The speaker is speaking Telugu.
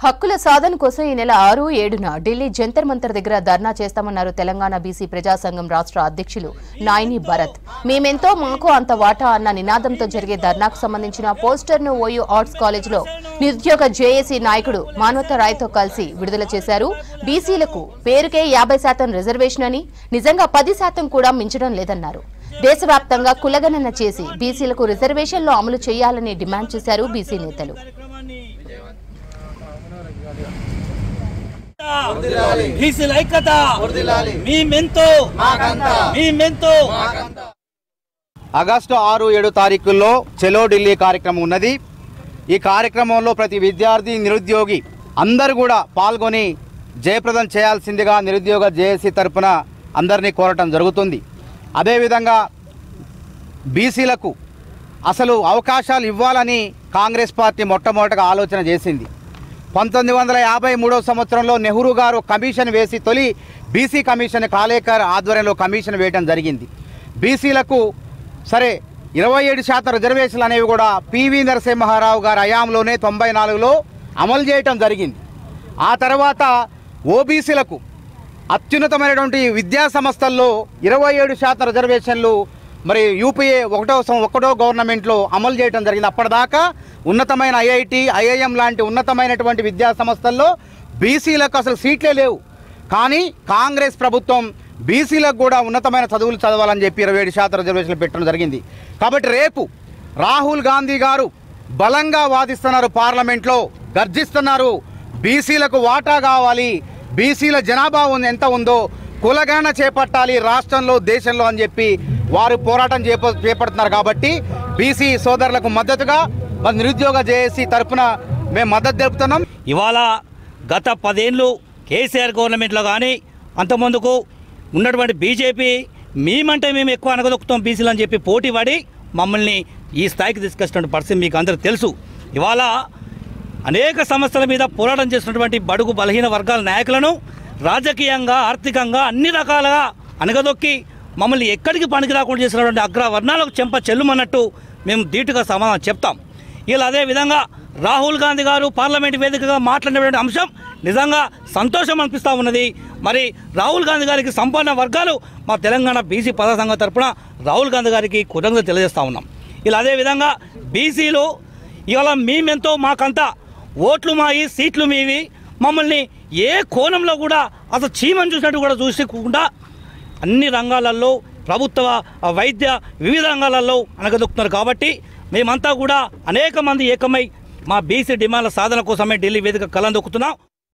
హక్కుల సాధన కోసం ఈ నెల 6, 7న ఢిల్లీ జంతర్ మంతర్ దగ్గర ధర్నా చేస్తామన్నారు తెలంగాణ బీసీ ప్రజా సంఘం రాష్ట్ర అధ్యక్షులు నాయని భరత్. మేమెంతో మాకు అంత వాటా అన్న నినాదంతో జరిగే ధర్నాకు సంబంధించిన పోస్టర్ను ఓయూ ఆర్ట్స్ కాలేజీలో నిరుద్యోగ జేఏసీ నాయకుడు మానవత రాయ్తో కలిసి విడుదల చేశారు. బీసీలకు పేరుకే 50% రిజర్వేషన్ అని, నిజంగా 10% కూడా మించడం లేదన్నారు. దేశవ్యాప్తంగా కులగణన చేసి బీసీలకు రిజర్వేషన్లు అమలు చేయాలని డిమాండ్ చేశారు బీసీ నేతలు. ఆగస్టు 6, 7 తారీఖుల్లో చెలో ఢిల్లీ కార్యక్రమం ఉన్నది. ఈ కార్యక్రమంలో ప్రతి విద్యార్థి, నిరుద్యోగి అందరూ కూడా పాల్గొని జయప్రదం చేయాల్సిందిగా నిరుద్యోగ జేఏసీ తరపున అందరినీ కోరటం జరుగుతుంది. అదేవిధంగా బీసీలకు అసలు అవకాశాలు ఇవ్వాలని కాంగ్రెస్ పార్టీ మొట్టమొదటగా ఆలోచన చేసింది. 1953 సంవత్సరంలో నెహ్రూ గారు కమిషన్ వేసి తొలి బీసీ కమిషన్ కాలేకర్ ఆధ్వర్యంలో కమిషన్ వేయడం జరిగింది. బీసీలకు సరే 27% రిజర్వేషన్లు అనేవి కూడా పివి నరసింహారావు గారి హయాంలోనే 94లో అమలు చేయటం జరిగింది. ఆ తర్వాత ఓబీసీలకు అత్యున్నతమైనటువంటి విద్యా సంస్థల్లో 27% రిజర్వేషన్లు మరి యూపీఏ ఒకటో గవర్నమెంట్లో అమలు చేయడం జరిగింది. అప్పటిదాకా ఉన్నతమైన ఐఐటి, ఐఐఎం లాంటి ఉన్నతమైనటువంటి విద్యా సంస్థల్లో బీసీలకు అసలు సీట్లే లేవు. కానీ కాంగ్రెస్ ప్రభుత్వం బీసీలకు కూడా ఉన్నతమైన చదువులు చదవాలని చెప్పి 27% రిజర్వేషన్లు పెట్టడం జరిగింది. కాబట్టి రేపు రాహుల్ గాంధీ గారు బలంగా వాదిస్తున్నారు, పార్లమెంట్లో గర్జిస్తున్నారు. బీసీలకు వాటా కావాలి, బీసీల జనాభా ఎంత ఉందో కులగణన చేపట్టాలి రాష్ట్రంలో, దేశంలో అని చెప్పి వారు పోరాటం చేపడుతున్నారు. కాబట్టి బీసీ సోదరులకు మద్దతుగా మన నిరుద్యోగ జేఏసీ తరఫున మేము మద్దతు తెలుపుతున్నాం. ఇవాళ గత 10 ఏళ్ళు కేసీఆర్ గవర్నమెంట్లో కానీ అంతమందుకు ఉన్నటువంటి బీజేపీ మేమంటే మేము ఎక్కువ అనగదొక్కుతాం బీసీలు అని చెప్పి పోటీ పడి మమ్మల్ని ఈ స్థాయికి తీసుకొచ్చినటువంటి పరిస్థితి మీకు అందరికీ తెలుసు. ఇవాళ అనేక సమస్యల మీద పోరాటం చేసినటువంటి బడుగు బలహీన వర్గాల నాయకులను రాజకీయంగా, ఆర్థికంగా అన్ని రకాలుగా అనగదొక్కి మమ్మల్ని ఎక్కడికి పనికి రాకుండా చేసినటువంటి అగ్రవర్ణాలకు చెంప చెల్లుమన్నట్టు మేము ధీటుగా సమాధానం చెప్తాం. ఇలా అదేవిధంగా రాహుల్ గాంధీ గారు పార్లమెంట్ వేదికగా మాట్లాడినటువంటి అంశం నిజంగా సంతోషం అనిపిస్తూ ఉన్నది. మరి రాహుల్ గాంధీ గారికి సంపన్న వర్గాలు మా తెలంగాణ బీసీ ప్రజా సంఘం తరఫున రాహుల్ గాంధీ గారికి కృతజ్ఞత తెలియజేస్తూ ఉన్నాం. ఇలా అదేవిధంగా బీసీలు ఇవాళ మేమెంతో మాకంతా ఓట్లు మాయి, సీట్లు మీవి, మమ్మల్ని ఏ కోణంలో కూడా అసలు చీమని చూసినట్టు కూడా చూసుకోకుండా అన్ని రంగాలలో ప్రభుత్వ, వైద్య, వివిధ రంగాలలో అనగదొక్కుతున్నారు. కాబట్టి మేమంతా కూడా అనేక మంది ఏకమై మా బీసీ డిమాండ్ల సాధన కోసమే ఢిల్లీ వేదిక కలందొక్కుతున్నాం.